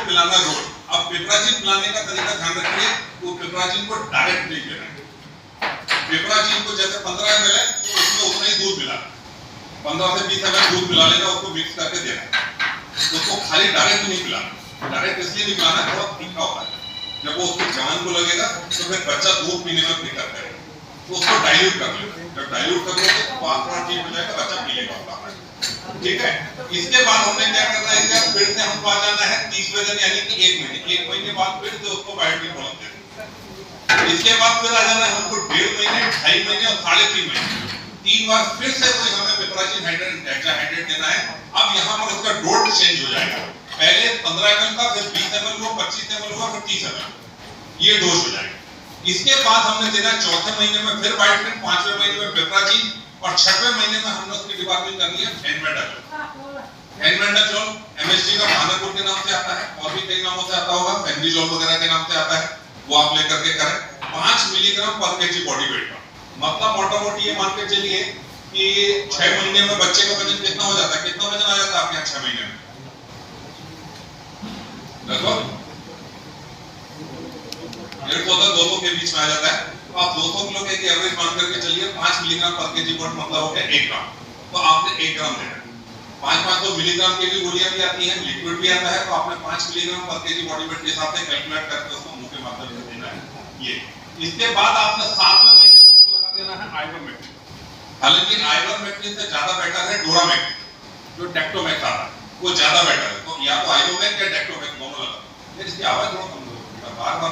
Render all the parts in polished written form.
उसको पिलाना रोज। अब पिपराजिन पिलाने का तरीका ध्यान रखिए, वो पिपराजिन को डायरेक्ट नहीं देना है। पिपराजिन को जैसे 15 ml है तो उसमें उतना ही दूध मिला, 15 से 20 ml दूध मिला लेना, उसको मिक्स करके देना। उसको खाली डायरेक्ट नहीं पिलाना, डायरेक्ट इसलिए नहीं पिलाना, थोड़ा तीखा होता है, जब वो उसको जवान को लगेगा तो फिर बच्चा दूध पीने में दिक्कत करेगा, तो उसको डाइल्यूट कर लो। जब डाइल्यूट कर लोगे तो बात थोड़ा ठीक हो जाएगा, बच्चा पी लेगा। ठीक है, इसके बाद हमने क्या करना है, फिर से हमको आ जाना है 30वें दिन, यानी कि 1 महीने बाद फिर से उसको बायोटिक बोलते हैं। इसके बाद फिर आ जाना है हमको 1.5 महीने, 2.5 महीने और 3.5 महीने, 3 बार फिर से वही हमें पिपराजिन हेक्साहाइड्रेट देना है। अब यहाँ पर उसका डोज चेंज हो जाएगा, पहले 15 ml का, फिर 20 ml हुआ, 25 ml हुआ, फिर 30 ml, ये डोज हो जाएगा। इसके बाद हमने देना 4थे महीने में फिर बायोटिक, 5वें महीने में पिपराजिन, और 6वें महीने में हमने उसकी डिपार्टमेंट करनी है फेनमेंडाजोल। फेनमेंडाजोल एमएसजी का भानापुर के नाम से आता है, और भी कई नामों से आता होगा, फेनडिजोल वगैरह के नाम से आता है, वो आप लेकर के करें 5 मिलीग्राम पर केजी बॉडी वेट का। मतलब मोटा मोटी ये मान के चलिए कि 6 महीने में बच्चे का वजन कितना हो जाता है, कितना वजन आ जाता है आपके यहाँ 6 महीने में? लगभग 150-200 के बीच में आ जाता है। तो आप 200 किलो के एवरेज मान करके चलिए, 5 मिलीग्राम पर केजी बॉडी मतलब हो गया 1 ग्राम, तो आपने 1 ग्राम लेना है। 500 मिलीग्राम की भी गोलियां भी आती हैं, लिक्विड भी आता है, तो आपने 5 मिलीग्राम पर केजी बॉडी वेट के हिसाब से कैलकुलेट करके उसको मुंह के माध्यम से देना है ये। इसके बाद आपने 7वें महीने को उसको लगा देना है आइवरमेक्टिन। हालांकि आइवरमेक्टिन से ज्यादा बेटर है डोरामेक्टिन, जो डेक्टोमेक आता है, वो ज्यादा बेटर है। तो या तो आइवरमेक या डेक्टोमेक दोनों लगा। इसकी आवाज थोड़ा कम हो, बार-बार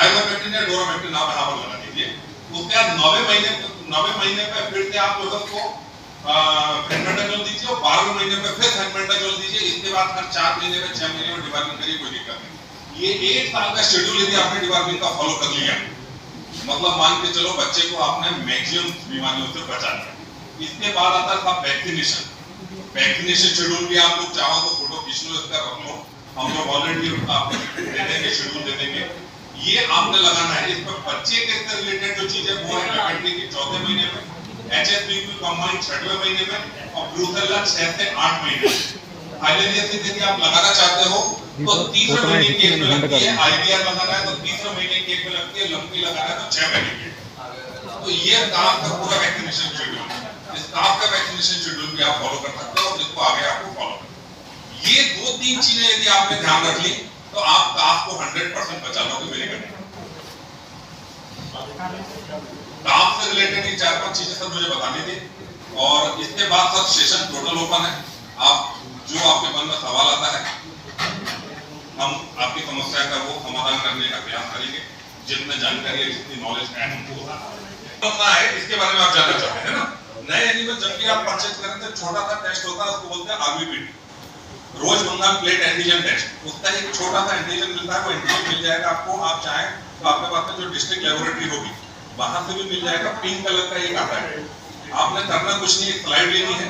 आइवरमेक्टिन या डोरामेक्टिन आप यहाँ पर लगा दीजिए। उसके बाद 9वें महीने पे फिर से आप जो है उसको फेनमेंडाजोल दीजिए, और 12वें महीने में फिर फेनमेंडाजोल दीजिए। इसके बाद हर 4 महीने में 6 महीने में डिवार्मिंग करिए, कोई दिक्कत नहीं। ये 1 साल का शेड्यूल यदि आपने डिवार्मिंग का फॉलो कर लिया, मतलब मान के चलो बच्चे को आपने मैक्सिमम बीमारियों से बचा लिया। इसके बाद आता था वैक्सीनेशन। वैक्सीनेशन शेड्यूल भी आप लोग चाहो तो फोटो खींच लो, इसका रख लो, हम लोग ऑलरेडी आपको दे देंगे, शेड्यूल दे देंगे। ये आपने लगाना है। इसमें बच्चे के रिलेटेड जो चीज है वो है कैटेगरी के 4थे महीने में, एचएसबी कंबाइन 6वें महीने में, और ब्रूसेला 6 से 8 महीने में। फाइलेरियासिस यदि आप लगाना चाहते हो तो 3वें महीने की में लगती है, आईवीआर लगाना है तो 3वें महीने की में लगती है, लंपी लगाना है तो 6 महीने की। तो ये काम का पूरा वैक्सीनेशन शेड्यूल, इस काम का वैक्सीनेशन शेड्यूल भी आप फॉलो कर सकते हो, और जिसको आगे आपको फॉलो करना। ये 2-3 चीजें यदि आपने ध्यान रख ली तो आप काफ को 100% बचा लोगे। मेरी गणना काफ से रिलेटेड ये 4-5 चीजें सब मुझे बतानी थी, और इसके बाद सब सेशन टोटल ओपन है। आप जो आपके मन में सवाल आता है, हम आपकी समस्या का वो समाधान करने का प्रयास करेंगे, जितने जानकारी है, जितनी नॉलेज है हमको है। इसके बारे में आप जानना चाहते हैं ना, नए एनिमल जब भी आप परचेज करें तो छोटा सा टेस्ट होता है, उसको बोलते हैं आरबीपीटी, रोज बंगाल प्लेट एंटीजन टेस्ट। उसका एक छोटा सा एंटीजन मिलता है, वो एंटीजन मिल जाएगा आपको, आप चाहें तो आपके पास में जो डिस्ट्रिक्ट लेबोरेटरी होगी वहां से भी मिल जाएगा। पिंक कलर का एक आता है, आपने करना कुछ नहीं, एक स्लाइड लेनी है,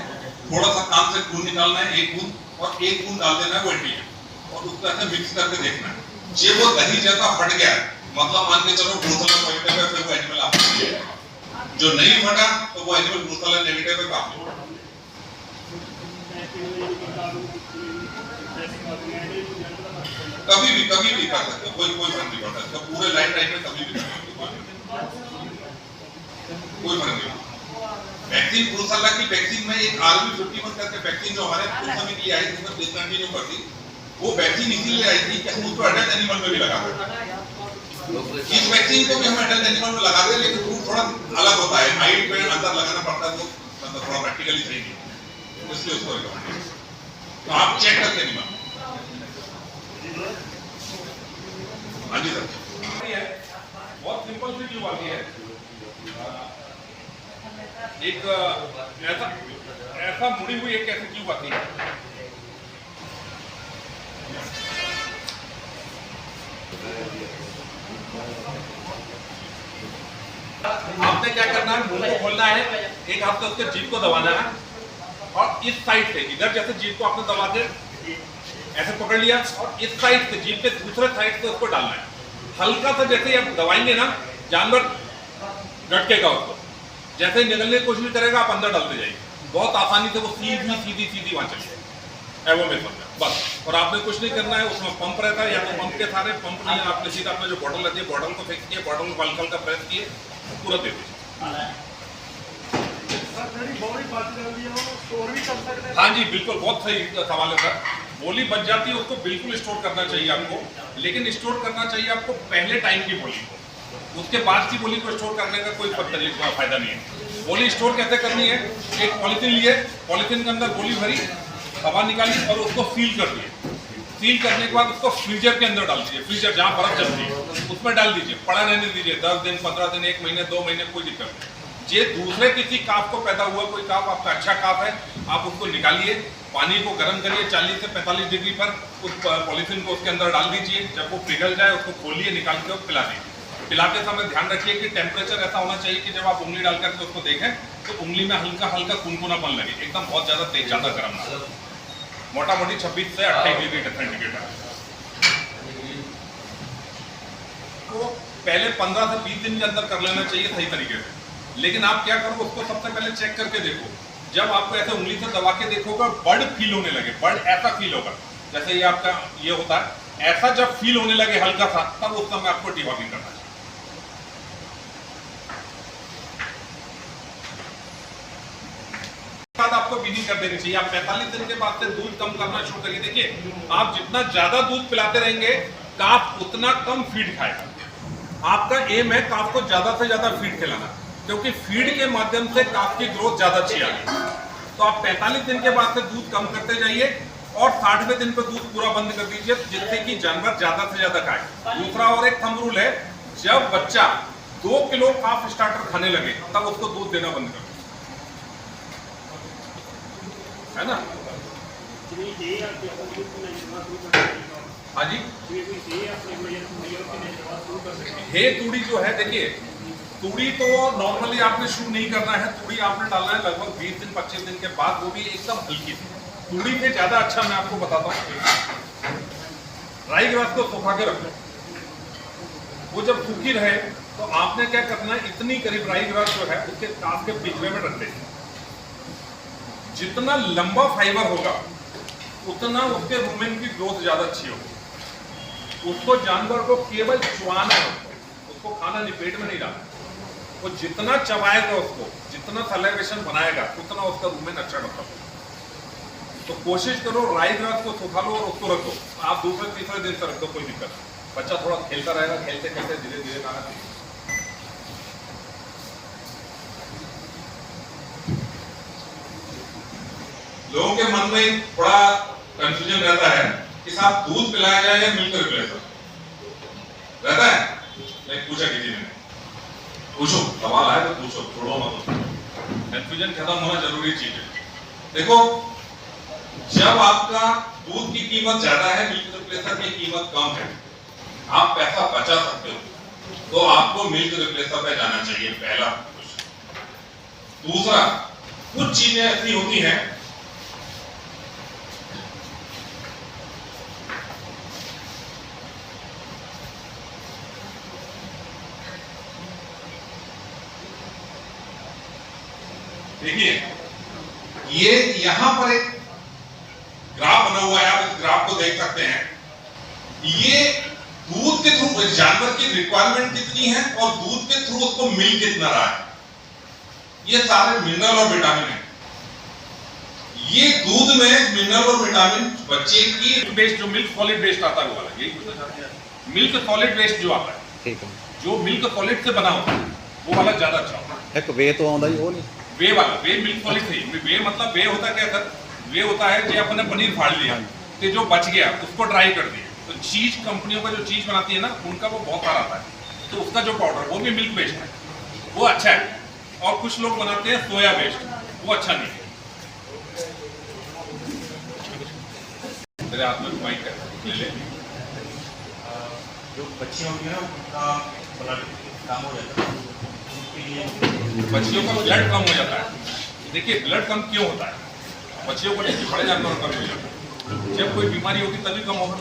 थोड़ा सा कान से खून निकालना है, 1 बूंद, और 1 बूंद डाल देना है वो एंटीजन, और उसको ऐसे मिक्स करके देखना है। जे वो दही जैसा फट गया, मतलब मान के चलो ब्रूसेला पॉजिटिव है, फिर वो एनिमल आपको मिल जाएगा। जो नहीं फटा तो वो एनिमल ब्रूसेला नेगेटिव है, काम नहीं। कभी भी कर सकते हो, कोई फर्क नहीं पड़ता, तो पूरे लाइफ टाइम में कभी भी कर सकते हो, कोई फर्क नहीं पड़ता। वैक्सीन ब्रूसेला की वैक्सीन में एक RB51 करके वैक्सीन जो हमारे कुछ समय के लिए आई थी, डिसकंटिन्यू कर दी, वो वैक्सीन इसीलिए आई थी कि हम उसको एडल्ट एनिमल में भी लगा दें। इस वैक्सीन को भी हम एडल्ट एनिमल में लगा दें, लेकिन वो थोड़ा अलग होता है, हाइट पे अंदर लगाना पड़ता है, वो मतलब थोड़ा प्रैक्टिकली सही नहीं है, इसलिए उसको रिकमेंड। तो आप चेक करके एनिमल। हाँ जी सर, बहुत सिंपल सी ट्यूब आती है, एक ऐसा मुड़ी हुई एक ऐसी ट्यूब आती है, आपने क्या करना है, मुंह को खोलना है, एक हाथ से उसके जीभ को दबाना है, और इस साइड से इधर जैसे जीभ को आपने दबा के ऐसे पकड़ लिया, और इस साइड से जीभ के दूसरे साइड से उसको डालना है। हल्का सा जैसे आप दबाएंगे ना, जानवर झटकेगा, उसको जैसे ही निकलने की कोशिश करेगा आप अंदर डालते जाइए, बहुत आसानी से वो सीधी वहां चली जाएगी एवोमेशन में। बस। और आपने कुछ नहीं करना है, उसमें पंप रहता है, या तो पंप के सारे पंप नहीं, आपने सीधा अपना जो बॉटल रहती है बॉटल को फेंक किए, बॉटल को हल्का प्रेस किए, पूरा दे दीजिए। हाँ जी बिल्कुल, बहुत सही सवाल है सर। बोली बच जाती है उसको बिल्कुल स्टोर करना चाहिए आपको, लेकिन स्टोर करना चाहिए आपको पहले टाइम की बोली को, उसके बाद की बोली को स्टोर करने का कोई फायदा नहीं है। बोली स्टोर कैसे करनी है, एक पॉलिथीन लिए, पॉलिथीन के अंदर बोली भरी, हवा निकाली और उसको सील कर दिए। सील करने के बाद उसको फ्रीजर के अंदर डाल दीजिए, फ्रीजर जहाँ बर्फ जमती है उसमें डाल दीजिए, पड़ा रहने दीजिए 10 दिन 15 दिन 1 महीने 2 महीने, कोई दिक्कत नहीं। ये दूसरे किसी काफ को पैदा हुआ कोई काफ आपका अच्छा काफ है, आप उसको निकालिए, पानी को गर्म करिए 40 से 45 डिग्री पर, उस पॉलीथीन को उसके अंदर डाल दीजिए, जब वो पिघल जाए उसको खोलिए, निकाल के पिला दीजिए। पिलाते समय ध्यान रखिए कि टेम्परेचर ऐसा होना चाहिए कि जब आप उंगली डाल करके उसको देखें तो उंगली में हल्का हल्का कुनकुनापन लगे, एकदम बहुत ज्यादा तेज ज्यादा गर्म ना, मोटा मोटी 26 से 28 डिग्री सेंटीग्रेड। तो पहले 15 से 20 दिन के अंदर कर लेना चाहिए सही तरीके से। लेकिन आप क्या करो, उसको सबसे पहले चेक करके देखो, जब आपको ऐसे उंगली से दबा के देखोगे बर्ड फील होने लगे, बर्ड ऐसा फील होगा जैसे ये आपका ये होता है, ऐसा जब फील होने लगे हल्का सा, तब उस समय आपको डिवॉर्मिंग करना चाहिए। बाद आपको वीनिंग कर देनी चाहिए। आप 45 दिन के बाद से दूध कम करना शुरू करिए। देखिए, आप जितना ज्यादा दूध पिलाते रहेंगे काफ उतना कम फीड खाएगा। आपका एम है काफ को ज्यादा से ज्यादा फीड खिलाना, क्योंकि फीड के माध्यम से काफ की ग्रोथ ज्यादा अच्छी आएगी। तो आप 45 दिन के बाद से दूध कम करते जाइए और 60वें दिन पर दूध पूरा बंद कर दीजिए, जिससे कि जानवर ज्यादा से ज्यादा खाए। दूसरा और एक थंब रूल है, जब बच्चा 2 किलो काफ स्टार्टर खाने लगे तब उसको दूध देना बंद कर, है ना? हाँ जी, हे तूड़ी जो है, देखिए तूड़ी तो नॉर्मली आपने शुरू नहीं करना है, तूड़ी आपने डालना है लगभग 20 दिन 25 दिन के बाद, वो भी एकदम हल्की सी तूड़ी से ज्यादा अच्छा मैं आपको बताता हूँ, राई ग्रास को सुखा के रखो, वो जब सूखी रहे तो आपने क्या करना है, इतनी करीब राई ग्रास जो है उसके काफ के पिछले में रख देना। जितना लंबा फाइबर होगा उतना उसके रूमेन की ग्रोथ ज्यादा अच्छी होगी। उसको जानवर को केवल चुआना है, उसको खाना नहीं, पेट में नहीं डालना। वो जितना चबाएगा उसको, जितना सलाइवेशन बनाएगा उतना उसका रूमेन अच्छा होगा। तो कोशिश करो राई ग्रास को सुखा लो और उसको रखो। आप दूसरे तीसरे दिन से रख दो, कोई दिक्कत नहीं। बच्चा थोड़ा खेलता रहेगा, खेलते खेलते धीरे धीरे खाना चाहिए। लोगों के मन में थोड़ा कंफ्यूजन रहता है कि साहब दूध पिलाया जाए या मिल्क रिप्लेसर रहता है। नहीं पूछा किसी ने, पूछो, सवाल आए तो पूछो, छोड़ो मत। कंफ्यूजन खत्म होना जरूरी चीज है। देखो, जब आपका दूध की कीमत ज्यादा है, मिल्क रिप्लेसर की कीमत कम है, आप पैसा बचा सकते हो, तो आपको मिल्क रिप्लेसर पे जाना चाहिए, पहला क्वेश्चन। दूसरा, कुछ चीजें ऐसी होती हैं देखिए, ये यहां पर एक ग्राफ बना हुआ है, आप इस ग्राफ को देख सकते हैं। ये दूध के थ्रू जानवर की रिक्वायरमेंट कितनी है और दूध के थ्रू उसको मिल कितना रहा है, ये सारे मिनरल और विटामिन है। ये दूध में मिनरल और विटामिन बच्चे की बेस्ड जो मिल्क सॉलिड बेस्ड आता है वो वाला, यही पूछना चाहते हैं। मिल्क सॉलिड बेस्ड जो आता है, ठीक है, जो मिल्क सॉलिड से बना होता है वो वाला ज्यादा अच्छा होता है। एक वे तो आंदा ही वो नहीं, वे वाला, वे मिल्क सॉलिड थी। वे मतलब वे होता क्या सर, वे होता है जो अपने पनीर फाड़ लिया तो जो बच गया उसको ड्राई कर दिया। तो चीज कंपनियों का जो चीज बनाती है ना, उनका वो बहुत सारा आता है, तो उसका जो पाउडर वो भी मिल्क बेस्ड है, वो अच्छा है। और कुछ लोग बनाते हैं सोया बेस्ड, वो अच्छा नहीं है। तेरे हाथ में माइक है, ले ले। जो बच्चियां होती है ना, उनका ब्लड कम हो जाता है, उनके लिए बच्चियों का ब्लड कम हो जाता है। देखिए, ब्लड कम क्यों होता है? बच्चियों को नहीं, बड़े जानवरों का भी हो जाता है। जब कोई बीमारी होगी तभी कम होगा,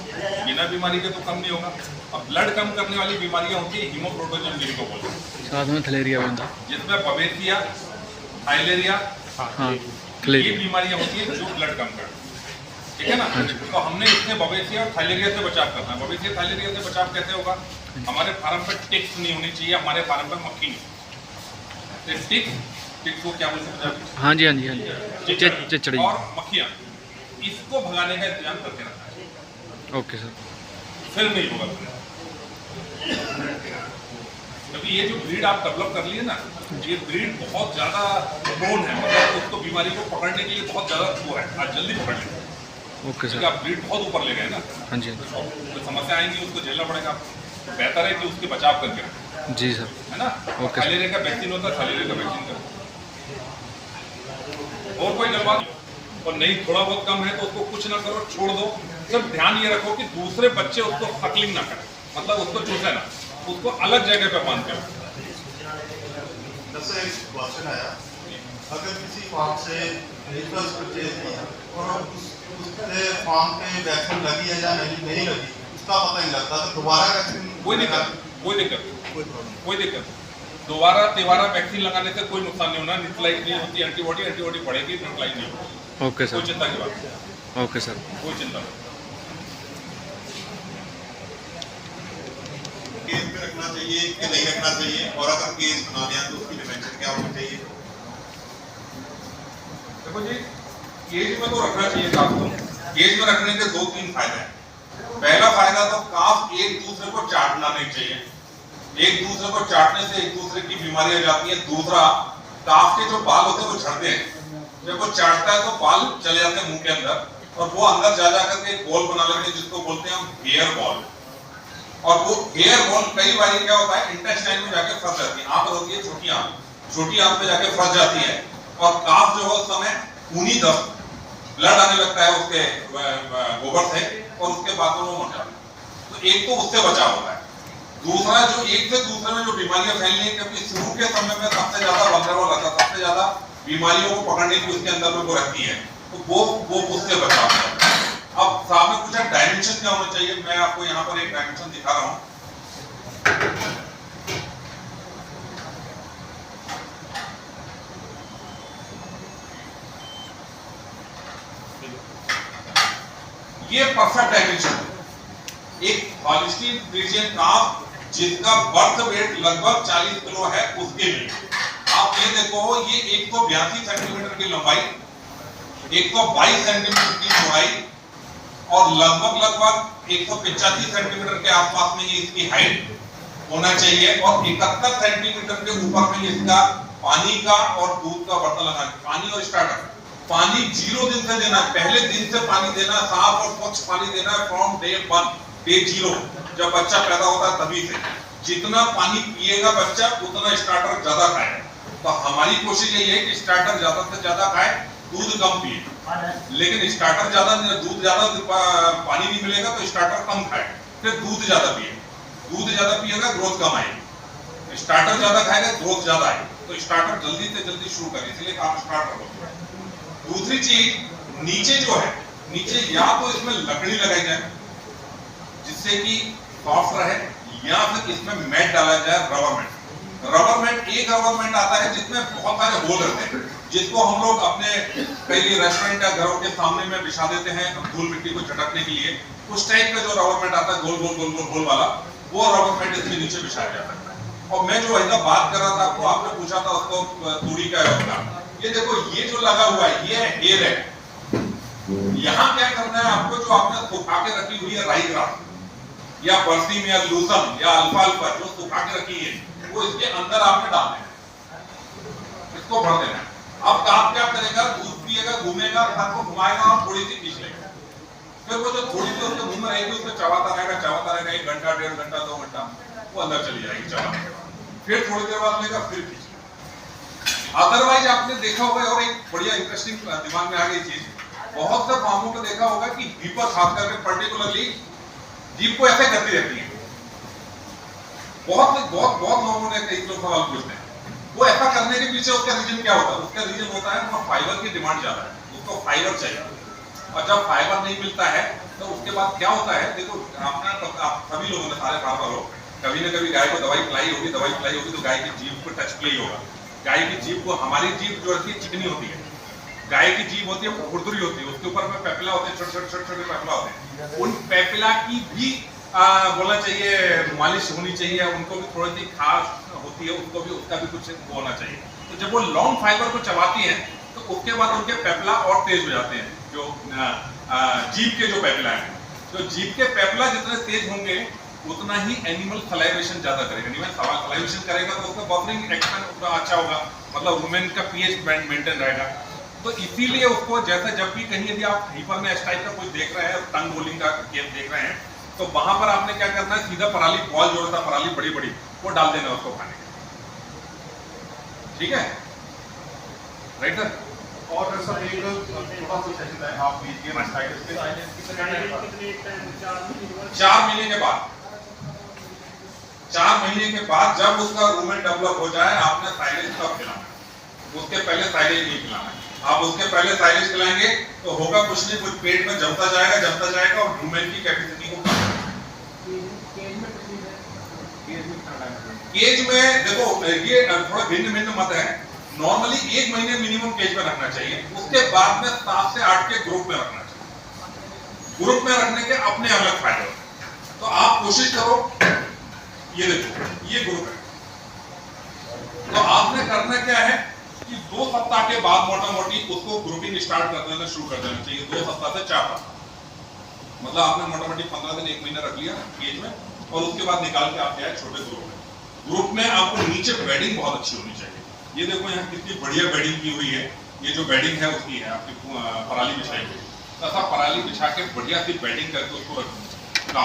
बिना बीमारी के तो कम नहीं होगा। अब ब्लड कम करने वाली बीमारियां होती है हीमोप्रोटोजन जिनको बोलते हैं, साथ में थलेरिया बनता, जिसमें बवेसिया, थाइलेरिया, हाँ, ये बीमारियां होती है जो ब्लड कम करती है। ठीक है ना। तो हमने इससे बवेसिया और थाइलेरिया से बचाव करना है। बवेसिया थाइलेरिया से बचाव कैसे होगा? हमारे फार्म पे टिक्स नहीं होनी चाहिए, हमारे फार्म पे मक्खी नहीं। टिक्स को क्या बोलते हैं पंजाबी? हाँ जी हाँ जी हाँ जी, चिचड़ी और मक्खियाँ, इसको भगाने का इंतजाम करके रखना है। Okay sir. फिर नहीं होगा, क्योंकि ये जो ब्रीड आप डेवलप कर लिए ना, ये ब्रीड बहुत ज़्यादा प्रोन है, मतलब उसको बीमारी को पकड़ने के लिए बहुत ज़्यादा वो है, आज जल्दी पकड़ लेते हैं। ओके क्योंकि सर। आप ब्रीड बहुत ऊपर ले गए ना, हाँ जी तो जो समस्या आएंगी उसको झेलना पड़ेगा। तो बेहतर है कि उसके बचाव करके रखें, जी सर। है ना। ओके। थाइलेरिया का वैक्सीन होता है, थाइलेरिया का वैक्सीन करो। और कोई गलबात नहीं। और नहीं थोड़ा बहुत कम है तो उसको कुछ ना करो, छोड़ दो। सिर्फ ध्यान ये रखो कि दूसरे बच्चे उसको सकलिंग ना करें, मतलब उसको चूसे ना, उसको अलग जगह पे बांध के रखें। जैसे एक क्वेश्चन आया, अगर किसी फार्म से व्हीकल्स परचेज किया और उसके फार्म पे वैक्सीन लगी है या नहीं लगी, उसका पता नहीं लगता, तो दोबारा वैक्सीन कोई दिक्कत दोबारा वैक्सीन लगाने से कोई नुकसान नहीं होना, न्यूट्रलाइज नहीं होती एंटीबॉडी बढ़ेगी, न्यूट्रलाइज नहीं होगी। ओके कोई सर। चिंता की बात नहीं, ओके सर। कोई चिंता नहीं। केज में रखना चाहिए कि नहीं रखना चाहिए, और अगर केज बना दिया तो उसकी डिमेंशन क्या होनी चाहिए? देखो जी, केज में तो रखना चाहिए काफ को। केज में रखने के 2-3 फायदे हैं। पहला फायदा तो काफ एक दूसरे को चाटना नहीं चाहिए, एक दूसरे को चाटने से एक दूसरे की बीमारी आ जाती है। दूसरा, काफ के जो बाल होते हैं वो झड़ते हैं, जब वो चाटता है तो बाल चले जाते हैं मुंह के अंदर, और वो अंदर जा करके एक बॉल बना लेते हैं जिसको बोलते हैं हम हेयर बॉल। और वो हेयर बॉल कई बार क्या होता है, इंटेस्टाइन में जाके फंस जाती है। आंत होती है छोटी आंत में जाके फंस जाती है, और काफ जो है उस समय खूनी दस्त, ब्लड आने लगता है उसके गोबर से, और उसके बाद वो मर जाता है। तो एक तो उससे बचाव होता है। दूसरा, जो एक से दूसरे में जो बीमारियां फैलनी है, क्योंकि शुरू के समय में सबसे ज्यादा वल्नरेबल रहता है, सबसे ज्यादा बीमारियों को पकड़ने की उसके अंदर में वो रहती है, तो वो उससे बचाव होता है। अब साहब ने पूछा डायमेंशन क्या होना चाहिए, मैं आपको यहाँ पर एक डायमेंशन दिखा रहा हूँ। ये परफेक्ट डायमेंशन है। एक हॉलिस्टीन फ्रीजियन काफ जिसका बर्थ वेट लगभग 40 किलो है, उसके लिए आप ये देखो, ये 182 सेंटीमीटर की लंबाई, 122 सेंटीमीटर की चौड़ाई, और लगभग 185 सेंटीमीटर के आसपास में ये इसकी हाइट होना चाहिए, और 71 सेंटीमीटर के ऊपर में इसका पानी का और दूध का बर्तन लगाना। पानी और स्टार्टर, पानी 0 दिन से देना है, पहले दिन से पानी देना, साफ और स्वच्छ पानी देना है फ्रॉम डे 1, डे 0, जब बच्चा पैदा होता है तभी से। जितना पानी पिएगा बच्चा उतना स्टार्टर ज्यादा खाएगा। तो हमारी कोशिश यही है कि स्टार्टर ज्यादा से ज्यादा खाए, दूध कम पिए। लेकिन स्टार्टर ज्यादा, दूध ज्यादा, पानी नहीं मिलेगा तो स्टार्टर कम खाए, फिर दूध ज्यादा पिए। दूध ज्यादा पिएगा, ग्रोथ कम आएगी। स्टार्टर ज्यादा खाएगा, ग्रोथ ज्यादा आएगी। तो स्टार्टर जल्दी से जल्दी शुरू करें, इसलिए आप स्टार्टर बोलते हैं। दूसरी चीज, नीचे जो है, नीचे या तो इसमें लकड़ी लगाई जाए जिससे कि सॉफ्ट रहे, या फिर इसमें मैट डाला जाए, रबर मैट। रबर मैट, एक रबर मैट आता है जिसमें बहुत सारे होल रहते हैं, जिसको हम लोग अपने कई रेस्टोरेंट या घरों के सामने में बिछा देते हैं धूल मिट्टी को झटकने के लिए। उस टाइप का जो रबर मैट आता है, गोल गोल गोल गोल होल वाला, वो रबर मैट इसके नीचे बिछाया जाता है। और मैं जो ऐसा बात कर रहा था आपको, आपने पूछा था उसको तूड़ी का होगा, ये देखो ये जो लगा हुआ है ये हेयर है। यहाँ क्या करना है आपको, जो आपने सुखा के रखी हुई है राई ग्रास या बरसीम या लूसन या अल्फाल्फा जो सुखा के रखी है, वो इसके अंदर आपने डालना है, इसको भर देना है। अब आप क्या करेगा, दूध पिएगा, घूमेगा, हाथ को घुमाएगा और थोड़ी सी पीस लेगा। फिर वो जो थोड़ी सी उसके मुंह में रहेगी, उसमें चबाता रहेगा 1 घंटा, 1.5 घंटा, 2 घंटा, वो अंदर चली जाएगी चबाने के बाद। फिर थोड़ी देर बाद लेगा, फिर पीस। अदरवाइज आपने देखा होगा, और एक बढ़िया इंटरेस्टिंग दिमाग में आ गई चीज, बहुत से फार्मों को देखा होगा कि जीपर खास करके पर्टिकुलरली जीप को ऐसे करती रहती है। बहुत लोगों ने कई लोग सवाल पूछते हैं, वो ऐसा करने के पीछे उसका रीजन क्या होता है? उसका रीजन होता है वो फाइबर की डिमांड ज्यादा है, उसको फाइबर चाहिए, और जब फाइबर नहीं मिलता है तो उसके बाद क्या होता है, देखो आप सभी लोगों ने, सारे फार्मर लोग कभी ना कभी गाय को दवाई पिलाई होगी तो गाय की जीभ को टच किया ही होगा। गाय की जीभ को, हमारी जीभ जो होती है चिकनी होती है, गाय की जीभ होती है वो खुरदुरी होती है, उसके ऊपर में पेपला होते हैं, छोटे छोटे पेपला होते हैं। उन पेपला की भी बोलना चाहिए मालिश होनी चाहिए, उनको भी थोड़ी सी खास होती है, उसको भी उसका भी कुछ होना चाहिए। तो जब वो लॉन्ग फाइबर को चबाती हैं तो उसके बाद उनके पेपला और तेज हो जाते हैं, जो जीभ के जो पेपला हैं। तो जीभ के पेपला जितने तेज होंगे उतना ही एनिमल सलाइवेशन ज्यादा करेगा। एनिमल सलाइवेशन करेगा तो उसका बफरिंग एक्शन अच्छा होगा, मतलब रूमेन का पीएच मेंटेन रहेगा। तो इसीलिए उसको जैसे जब भी कहीं यदि आप हीपर में इस टाइप का कुछ देख रहे हैं, टंग रोलिंग का केस देख रहे हैं, तो वहां पर आपने क्या करना है, सीधा पराली बॉल जो होता है पराली बड़ी बड़ी वो डाल देना उसको खाने के, ठीक है, राइट सर। और सर एक छोटा सा सेशन है, आप बीजीएम मास्टाइटिस के 4 महीने के बाद, 4 महीने के बाद जब उसका रूमेन डेवलप हो जाए, आपने साइलेज तब खिलाना है, उसके पहले साइलेज नहीं खिलाना है। आप उसके पहले साइलेज खिलाएंगे तो होगा कुछ नहीं, कुछ पेट में जमता जाएगा और रूमेन की कैपेसिटी को कम करेगा। केज में देखो ये थोड़ा भिन्न मत है। नॉर्मली 1 महीने मिनिमम केज में रखना चाहिए, उसके बाद में 7 से 8 के ग्रुप में रखना चाहिए। ग्रुप में रखने के अपने अलग फायदे होते हैं। तो आप कोशिश करो, ये देखो ये ग्रुप है, तो आपने करना क्या है कि 2 सप्ताह के बाद मोटा मोटी उसको ग्रुपिंग स्टार्ट कर देना शुरू कर देना चाहिए। 2 सप्ताह से 4 सप्ताह, मतलब आपने मोटा मोटी 15 दिन 1 महीना रख लिया केज में, और उसके बाद निकाल के आप जाए छोटे ग्रुप में। ग्रुप में आपको नीचे बेडिंग बहुत अच्छी होनी चाहिए। ये देखो यहाँ कितनी बढ़िया बेडिंग की हुई है, ये जो बेडिंग है उसकी है आपकी पराली बिछाई हुई, तथा पराली बिछा के बढ़िया सी बेडिंग करके उसको रखना।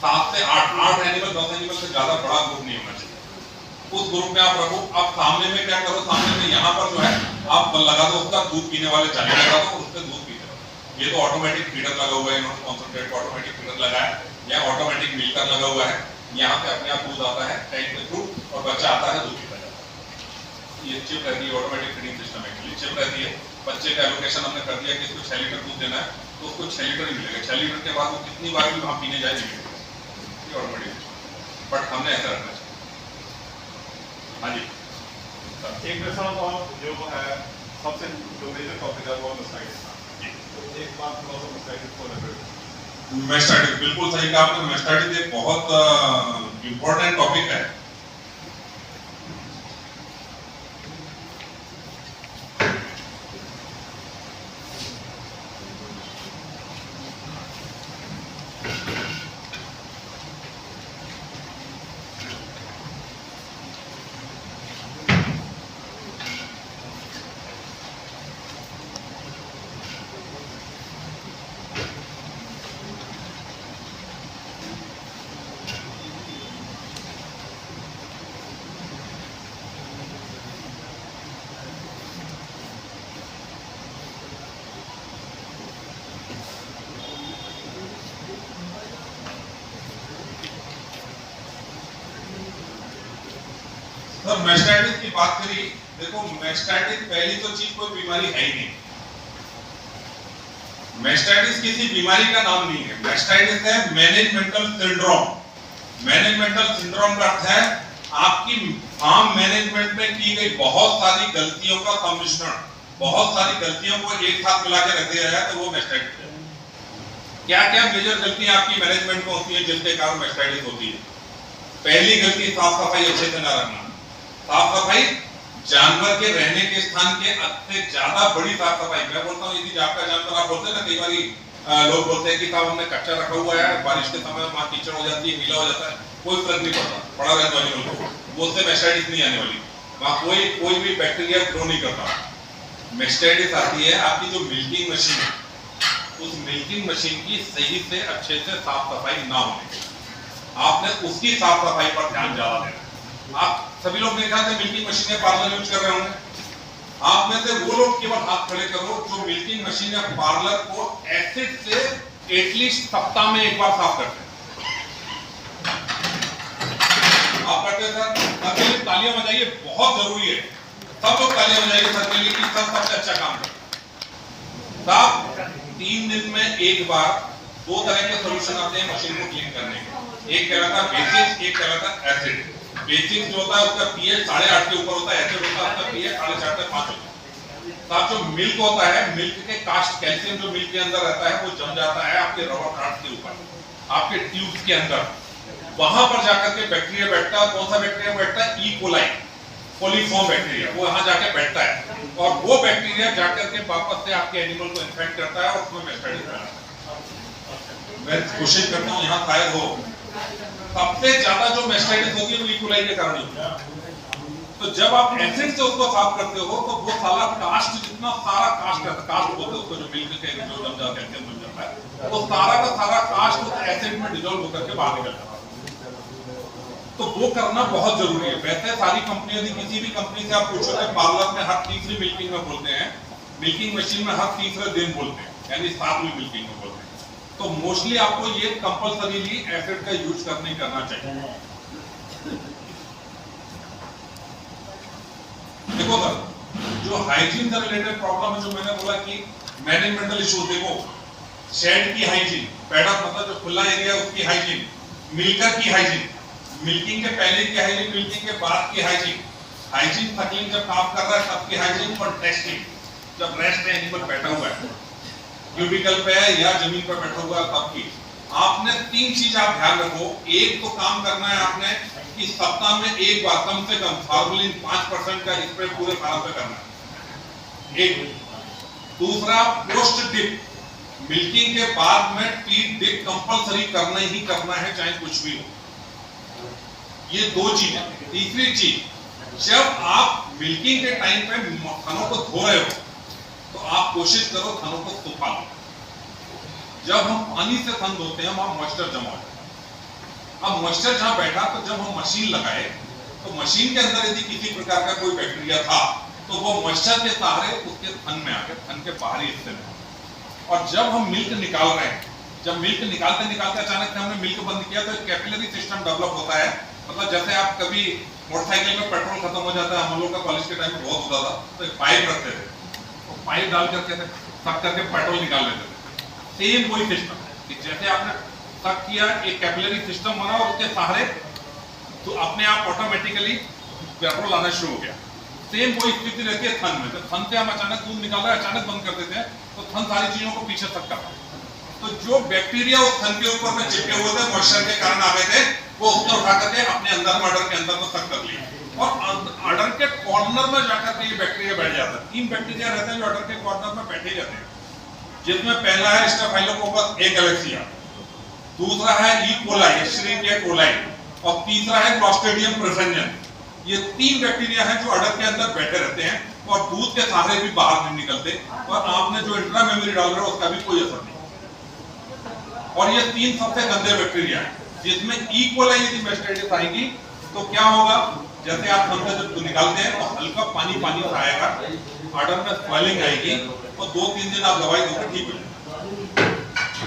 7 से 8 एनिमल, 10 एनिमल से ज्यादा बड़ा ग्रुप नहीं होना चाहिए। उस ग्रुप में आप रखो। आप सामने में क्या करो, सामने में यहाँ पर जो है आप लगा दो उसका दूध पीने वाले जाली लगा दो, उससे दूध पीते रहो। ये तो ऑटोमेटिक फीडर लगा हुआ है, कॉन्सेंट्रेट ऑटोमेटिक फीडर लगा है, या ऑटोमेटिक मिल्कर लगा हुआ है, यहाँ पे अपने आप दूध आता है टैंक के थ्रू और बच्चा आता है दूध पीता जाता है। ये चिप रहती है, automatic feeding system actually chip रहती है। बच्चे का एलोकेशन हमने कर दिया कि इसको 6 लीटर दूध देना है, तो उसको 6 लीटर ही मिलेगा। 6 लीटर के बाद वो कितनी बार भी वहाँ पीने जाए नहीं मिलेगा, ये ऑटोमेटिक, बट हमने ऐसा रखना चाहिए। हाँ जी, एक प्रश्न और जो है सबसे जो मेजर टॉपिक है वो मास्टाइटिस था। तो एक बात थोड़ा सा मास्टाइटिस को लेकर, मैस्टाइटिस बिल्कुल सही कहा आपने। मैस्टाइटिस एक बहुत इंपॉर्टेंट टॉपिक है। तो मैस्टाइटिस की बात करी, देखो मैस्टाइटिस पहली तो चीज कोई बीमारी है ही नहीं। मैस्टाइटिस किसी बीमारी का नाम नहीं है। मैस्टाइटिस है मैनेजमेंटल सिंड्रोम। मैनेजमेंटल सिंड्रोम का अर्थ है आपकी फार्म मैनेजमेंट में की गई बहुत सारी गलतियों का सम्मिश्रण, बहुत सारी गलतियों को एक साथ मिला के रख दिया जाए तो वो मैस्टाइटिस है। क्या क्या मेजर गलतियां आपकी मैनेजमेंट में होती है जिसके कारण मैस्टाइटिस होती है? पहली गलती साफ सफाई अच्छे से ना रखना। साफ सफाई जानवर के रहने के स्थान के से ज्यादा बड़ी साफ सफाई। मैं बोलता हूँ यदि आपका जानवर, आप बोलते हैं ना कई बार लोग बोलते हैं कि साहब हमने कच्चा रखा हुआ है, बारिश के समय वहाँ कीचड़ हो जाती है, गीला हो जाता है, कोई फर्क नहीं पड़ता, पड़ा रहने वाली उनको, वो उससे मैस्टाइटिस नहीं आने वाली, वहाँ कोई भी बैक्टीरिया ग्रो नहीं करता। मैस्टाइटिस आती है आपकी जो मिल्किंग मशीन है, उस मिल्किंग मशीन की सही से अच्छे से साफ सफाई ना होने के, आपने उसकी साफ सफाई पर ध्यान ज्यादा देना। आप सभी लोग मेरे ख्याल से मिल्किंग मशीन पार्लर यूज कर रहे होंगे। आप में से वो लोग केवल हाथ खड़े करो जो मिल्किंग मशीन या पार्लर को एसिड से एटलीस्ट सप्ताह में एक बार साफ करते हैं। आप करते हैं सर? सबके लिए तालियां बजाइए, बहुत जरूरी है। सब लोग तालियां बजाइए सर के लिए कि सब सबसे अच्छा काम करें। साहब 3 दिन में एक बार 2 तरह के सॉल्यूशन आते हैं मशीन को क्लीन करने के। एक कहलाता है बेसिक, एक कहलाता है एसिड। बेसिक जो होता है उसका पीएच 8.5 के ऊपर होता है, एसिड होता है उसका पीएच 4.5 से 5 होता है। साथ जो मिल्क होता है, मिल्क के कास्ट, कैल्शियम जो मिल्क के अंदर रहता है वो जम जाता है आपके रबर कार्ड के ऊपर, आपके ट्यूब्स के अंदर। वहां पर जाकर के बैक्टीरिया बैठता है। कौन सा बैक्टीरिया बैठता है? ई कोलाई, कोलीफॉर्म बैक्टीरिया, वो यहाँ जाके बैठता है और वो बैक्टीरिया जाकर के वापस से आपके एनिमल को इन्फेक्ट करता है और उसमें मैस्टाइटिस फैलाता है। मैं कोशिश करता हूँ यहाँ शायद हो, सबसे ज्यादा जो मैस्टाइटिस होगी वो ई कोलाई के कारण होती है। तो जब आप एसिड से उसको साफ करते हो तो वो सारा कास्ट, जितना सारा कास्ट है, कास्ट बोलते हैं उसको, जो मिल्क के जो जम जाता है, कैल्शियम जम जाता है, वो सारा का सारा कास्ट उस एसिड में डिसॉल्व होकर के बाहर निकल जाता है। तो वो करना बहुत जरूरी है। वैसे सारी कंपनियां, किसी भी कंपनी से आप पूछो तो पार्लर में हर तीसरी मिल्किंग में बोलते हैं, मिल्किंग मशीन में हर तीसरे दिन बोलते हैं, यानी 7वीं मिल्किंग में बोलते हैं। तो मोस्टली आपको ये कंपल्सरीली एसिड का यूज नहीं करना चाहिए। देखो सर, जो हाइजीन से रिलेटेड प्रॉब्लम है, जो मैंने बोला कि मैनेजमेंटल इशू, देखो शेड की हाइजीन, पैडॉक मतलब जो खुला एरिया उसकी हाइजीन, मिल्कर की हाइजीन, मिल्किंग के पहले की हाइजीन, मिल्किंग के बाद की हाइजीन, हाइजीन सकलिंग जब काम कर रहा है तब की हाइजीन, और टेस्टिंग जब रेस्ट में एनिमल बैठा हुआ है, क्यूबिकल पे है या जमीन पर बैठा हुआ है तब की। आपने 3 चीज आप ध्यान रखो। एक तो काम करना है आपने कि सप्ताह में एक बार कम से कम फॉर्मुलिन 5% का स्प्रे पूरे फार्म पे करना है, एक। दूसरा, पोस्ट डिप, मिल्किंग के बाद में टीथ डिप कंपलसरी करना ही करना है, चाहे कुछ भी हो। ये 2 चीजें। तीसरी चीज, जब आप मिल्किंग के टाइम पे थनों को धो रहे हो तो आप कोशिश करो थनों को सुखा लो। जब हम पानी से थन धोते हैं वहां मॉइस्चर जमा होता है। अब मॉइस्चर जहां बैठा, तो जब हम मशीन लगाए तो मशीन के अंदर यदि किसी प्रकार का कोई बैक्टीरिया था तो वो मॉइस्चर के सहारे उसके थन में आ गए, थन के बाहरी हिस्से में। और जब हम मिल्क निकाल रहे हैं, जब मिल्क निकालते निकालते अचानक से हमने मिल्क बंद किया तो एक कैपिलरी सिस्टम डेवलप होता है। मतलब जैसे आप कभी मोटरसाइकिल में पेट्रोल खत्म हो जाता है, हम लोग का कॉलेज के टाइम में बहुत होता था, तो एक पाइप रखते थे, तो पाइप डाल करके सक करके पेट्रोल निकाल लेते थे। सेम वही सिस्टम है कि जैसे आपने सक किया, एक कैपिलरी सिस्टम बना और उसके सहारे तो अपने आप ऑटोमेटिकली पेट्रोल आना शुरू हो गया। सेम वही स्थिति रहती है थन में। जब थन से हम अचानक दूध निकाल रहे हैं, अचानक बंद कर देते हैं तो थन सारी चीजों को पीछे तक करता है। तो जो बैक्टीरिया उस थन के ऊपर में चिपके हुए थे, मॉइस्चर के कारण आ गए थे, वो उसको उठा करके अपने अंदर में, अडर के अंदर में सक कर लिया और अडर के कॉर्नर में जाकर के ये बैक्टीरिया बैठ जाता है। 3 बैक्टीरिया रहते हैं जो अडर के कॉर्नर में बैठे रहते हैं, जिसमें पहला है स्टेफाइलोकोकस ए गैलेक्सिया, दूसरा है ई कोलाई, एस्चेरिचिया कोलाई, और तीसरा है क्लॉस्ट्रिडियम प्रेफरेंस। ये 3 बैक्टीरिया हैं जो अडर के अंदर बैठे रहते हैं और दूध के सहारे भी बाहर नहीं निकलते, और आपने जो इंट्रा मेमोरी डाल रहे हो उसका भी कोई असर नहीं। और ये 3 सबसे गंदे बैक्टीरिया हैं, जिसमें ई कोलाई यदि मैस्टाइटिस आएगी तो क्या होगा, जैसे आप थन से जब निकालते हैं तो हल्का पानी पानी आएगा, अडर में स्वेलिंग आएगी और 2-3 दिन आप दवाई दोगे ठीक हो जाएगा।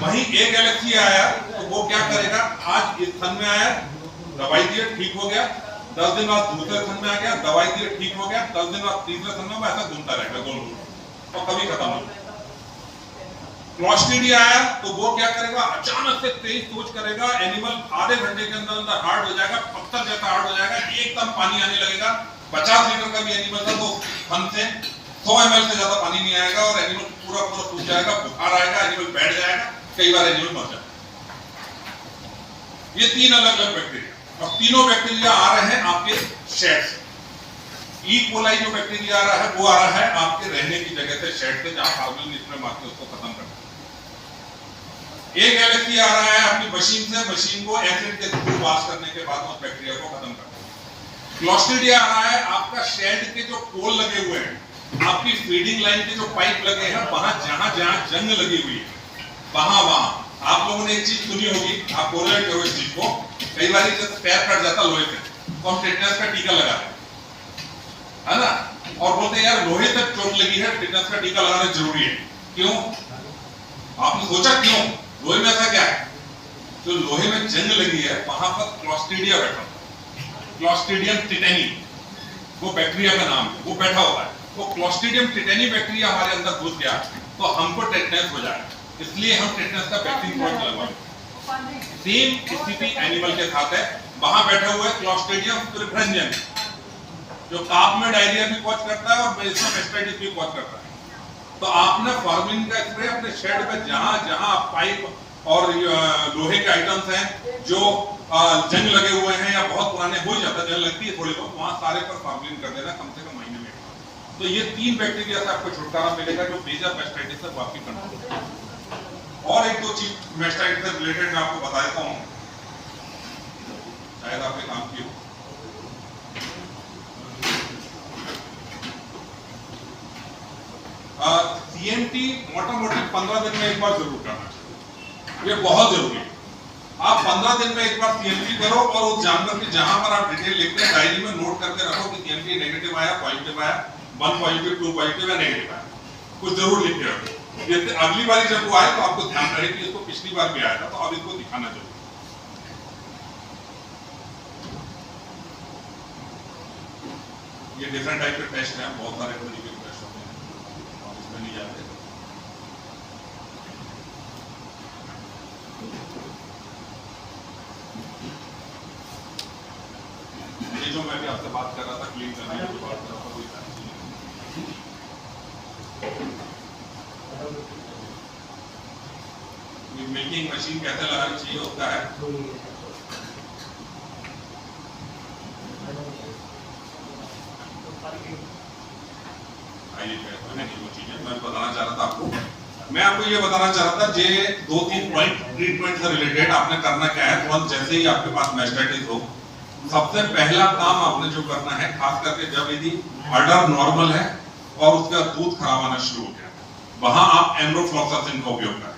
वहीं ए गैलेक्सी आया तो वो क्या करेगा, आज इस थन में आया, दवाई दिए ठीक हो गया, 10 दिन बाद दूसरे थन में आ गया, दवाई दिए ठीक हो गया, 10 दिन बाद तीसरे थन में, ऐसा घूमता रहेगा गोल गोल और कभी खत्म नहीं। क्लॉस्ट्रिडिया आया तो वो क्या करेगा, अचानक से तेज सोच करेगा, एनिमल आधे घंटे के अंदर अंदर हार्ड हो जाएगा, पत्थर जैसा हार्ड हो जाएगा, एकदम पानी आने लगेगा। 50 लीटर का भी एनिमल था तो थन से 100 ml से ज्यादा पानी नहीं आएगा और एनिमल पूरा पूरा सूख जाएगा, बुखार आएगा, एनिमल बैठ जाएगा, कई बार एनिमल मर जाएगा। ये 3 अलग अलग बैक्टीरिया, और तीनों बैक्टीरिया आ रहे हैं आपके शेड से। ई कोलाई जो बैक्टीरिया आ रहा है वो आ रहा है आपके रहने की जगह से, शेड से, जहां फॉर्मुलिन इसमें मारते उसको खत्म करते। एक गैलेक्सी आ रहा है अपनी मशीन से, मशीन को एसिड के थ्रू वॉश करने के बाद उस बैक्टीरिया को खत्म करता है। क्लॉस्ट्रिडिया आ रहा है आपका शेड के जो पोल लगे हुए हैं, आपकी फीडिंग लाइन के जो पाइप लगे हैं, वहां जहां जहां जंग लगी हुई है वहां आप लोगों ने एक चीज सुनी होगी, आप बोल रहे हो इस चीज को, कई बार जैसे पैर कट जाता लोहे से तो हम टिटनेस का टीका लगाते है ना, और बोलते हैं यार लोहे तक चोट लगी है, टिटनेस का टीका लगाना जरूरी है। क्यों? आपने सोचा क्यों? लोहे में ऐसा क्या है, जो लोहे में जंग लगी है वहां पर क्लॉस्ट्रिडिया बैठा होता है, क्लॉस्ट्रिडियम टिटेनी, वो बैक्टीरिया का नाम है, वो बैठा होता है। तो क्लॉस्ट्रिडियम टिटेनी बैक्टीरिया हमारे अंदर घुस गया तो हमको टेटनेस हो जाएगा, इसलिए हम टेटनेस का वैक्सीन लगवाते। सेम स्थिति एनिमल के साथ है, वहां बैठे हुए क्लॉस्ट्रिडियम प्रेफरेंस, जो काफ में डायरिया भी कॉज करता है और इसमें मेस्टाइटिस भी कॉज करता है। तो आपने फॉर्मिन का स्प्रे अपने शेड पे जहां जहां पाइप और लोहे के आइटम्स हैं जो जंग लगे हुए हैं या बहुत पुराने हो जाता है, जंग लगती है थोड़ी बहुत, वहां सारे पर फॉर्मिन कर देना कम से कम महीने में। तो ये 3 बैक्टीरिया से आपको छुटकारा मिलेगा जो मेजर मेस्टाइटिस से वापस कंट्रोल। और एक दो चीज मेस्टाइटिस से रिलेटेड मैं आपको बता देता हूं, शायद आपने काम की हो। CMT मोटा-मोटी 15 दिन में एक बार जरूर करना चाहिए, ये बहुत जरूरी है। आप 15 दिन में एक बार CMT करो और उस जानवर की जहां पर आप डिटेल लिखते हैं डायरी में नोट करके रखो कि CMT नेगेटिव आया, पॉजिटिव आया, 1 पॉजिटिव, 2 पॉजिटिव या नेगेटिव आया, कुछ जरूर लिख के रखो। ये अगली बार जब वो आए तो आपको ध्यान रहे कि इसको पिछली बार भी आया था, तो अब इसको दिखाना जरूर। ये डिफरेंट टाइप के टेस्ट हैं, बहुत सारे तरीके के टेस्ट होते हैं, और इसमें नहीं जाते। ये जो मैं भी आपसे बात कर रहा था क्लीन करने की बात कर रहा था, वही सारी चीजें। मिल्किंग मशीन कैसे लगानी चाहिए उसका है। मैं बताना चाह रहा था आपको, मैं आपको ये बताना चाह रहा था, जे 2-3 पॉइंट ट्रीटमेंट से रिलेटेड आपने करना क्या है। तुरंत जैसे ही आपके पास मेस्टाइटिस हो, सबसे पहला काम आपने जो करना है, खास करके जब यदि ऑर्डर नॉर्मल है और उसका दूध खराब आना शुरू हो गया, वहां आप एम्ब्रोफ्लॉक्सासिन का उपयोग करें।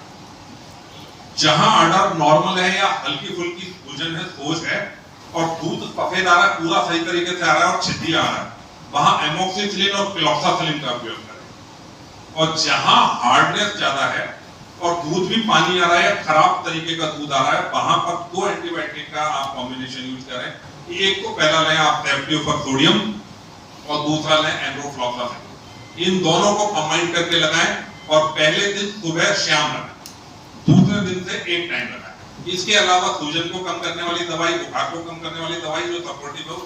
जहां ऑर्डर नॉर्मल है या हल्की फुल्की सूजन है, सोज है और दूध सफेद आ रहा है, पूरा सही तरीके से आ रहा है और छिद्दी आ रहा है, वहां एमोक्सिसिलिन और क्लोक्सासिलिन का उपयोग करें। और जहां हार्डनेस ज्यादा है और दूध भी पानी आ रहा है या खराब तरीके का दूध आ रहा है, वहां पर 2 एंटीबायोटिक का आप कॉम्बिनेशन यूज करें। एक तो पहला लें आप सेफ्टियोफॉर्सोडियम और दूसरा लें एम्ब्रोफ्लॉक्सासिन। इन दोनों को कंबाइन करके लगाएं और पहले दिन सुबह शाम लगाएं, दूसरे दिन से एक टाइम लगाएं। इसके अलावा सूजन को कम करने वाली दवाई, बुखार को कम करने वाली दवाई जो सपोर्टिव है वो,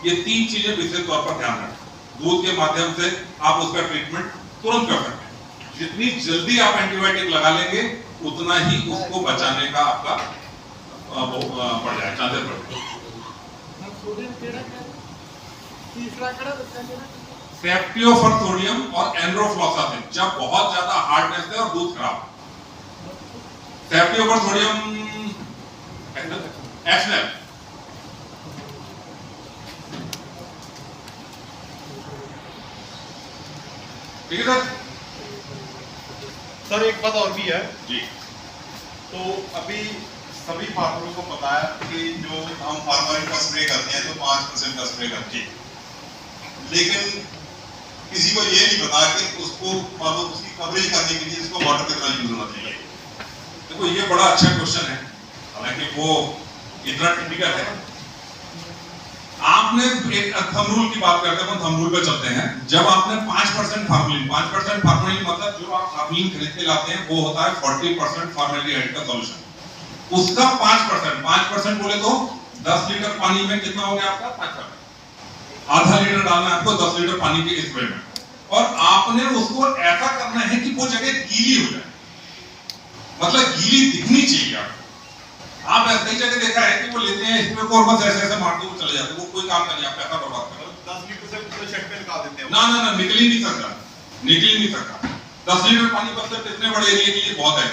ये 3 चीजें विशेष तौर पर ध्यान रखें। दूध के माध्यम से आप उसका ट्रीटमेंट तुरंत कर सकते हैं। जितनी जल्दी आप एंटीबायोटिक लगा लेंगे उतना ही उसको बचाने का आपका बढ़ जाए, चांसेस बढ़ जाए। सेफ्टियोफॉर्सोडियम और एम्ब्रोफ्लॉक्सासिन जब बहुत ज्यादा हार्डनेस है और दूध खराब। सेफ्टियोफॉर्सोडियम एक्सएल, ठीक है सर एक बात और भी है जी। तो अभी सभी फार्मरों को पता है कि जो हम फार्मर का स्प्रे करते हैं तो 5% का स्प्रे करते हैं, लेकिन किसी को ये नहीं पता कि उसको मतलब उसकी कवरेज करने के लिए उसको वाटर कितना यूज होना चाहिए। देखो ये बड़ा अच्छा क्वेश्चन है, हालांकि वो इतना टिपिकल है। आपने एक थंब रूल की बात करते हैं, थंब रूल पे चलते हैं। जब आपने 5% फार्मलिन, 5% फार्मलिन मतलब जो आप फार्मलिन खरीद के लाते हैं वो होता है 40% फॉर्मेल्डिहाइड का सॉल्यूशन। उसका 5% बोले तो 10 लीटर पानी में कितना हो गया आपका 5%। आधा लीटर डालना है आपको 10 लीटर पानी के स्प्रे में, और आपने उसको ऐसा करना है कि वो जगह गीली हो जाए, मतलब गीली दिखनी चाहिए आपको। आप ऐसी जगह देखा है कि वो लेते हैं इसमें को और बस ऐसे ऐसे मारते हुए चले जाते हैं, वो कोई काम नहीं, आप पैसा बर्बाद कर रहे हो। 10 लीटर से पूरे शेड पे निकाल देते हैं। ना निकल ही नहीं सकता, निकल ही नहीं सकता। 10 लीटर पानी बस सिर्फ इतने बड़े एरिया के लिए बहुत है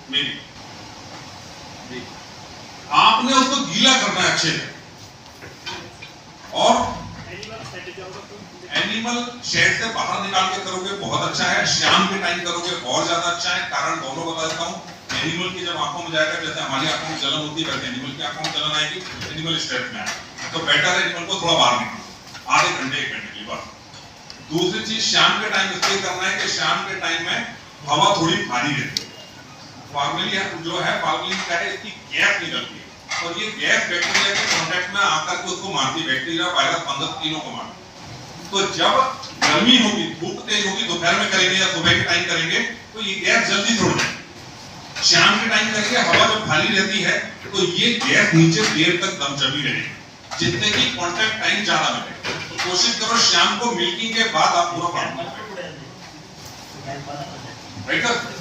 मेरी। आपने उसको गीला करना है अच्छे से, और एनिमल शेड से बाहर निकाल के करोगे बहुत अच्छा है, शाम के टाइम करोगे और ज्यादा अच्छा है। कारण दोनों बता देता हूँ। एनिमल की जब आंखों में जाएगा, जैसे हमारी आंखों में जलन होती है वैसे एनिमल की आंखों में जलन आएगी, एनिमल स्ट्रेस में आएगा, तो बेटर है एनिमल को थोड़ा बाहर निकालना, आधे घंटे 1 घंटे के लिए बस। दूसरी चीज शाम के टाइम इसलिए करना है कि शाम के टाइम में हवा थोड़ी भारी रहती है। फॉर्मेलिन जो है, फॉर्मेलिन क्या है, इसकी गैस निकलती है और ये गैस बैक्टीरिया के कांटेक्ट में आकर के उसको मारती है, बैक्टीरिया वायरस फंगस तीनों को मारती है। तो जब गर्मी होगी, धूप तेज होगी, दोपहर में करेंगे या सुबह के टाइम करेंगे तो ये गैस जल्दी छोड़ जाएगी। शाम के टाइम करेंगे, हवा जब खाली रहती है तो ये गैस नीचे देर तक दम जमी रहेगी। जितने की कॉन्टैक्ट टाइम ज्यादा मिले। तो कोशिश करो शाम को मिल्किंग के बाद आप पूरा फार्म राइट सर।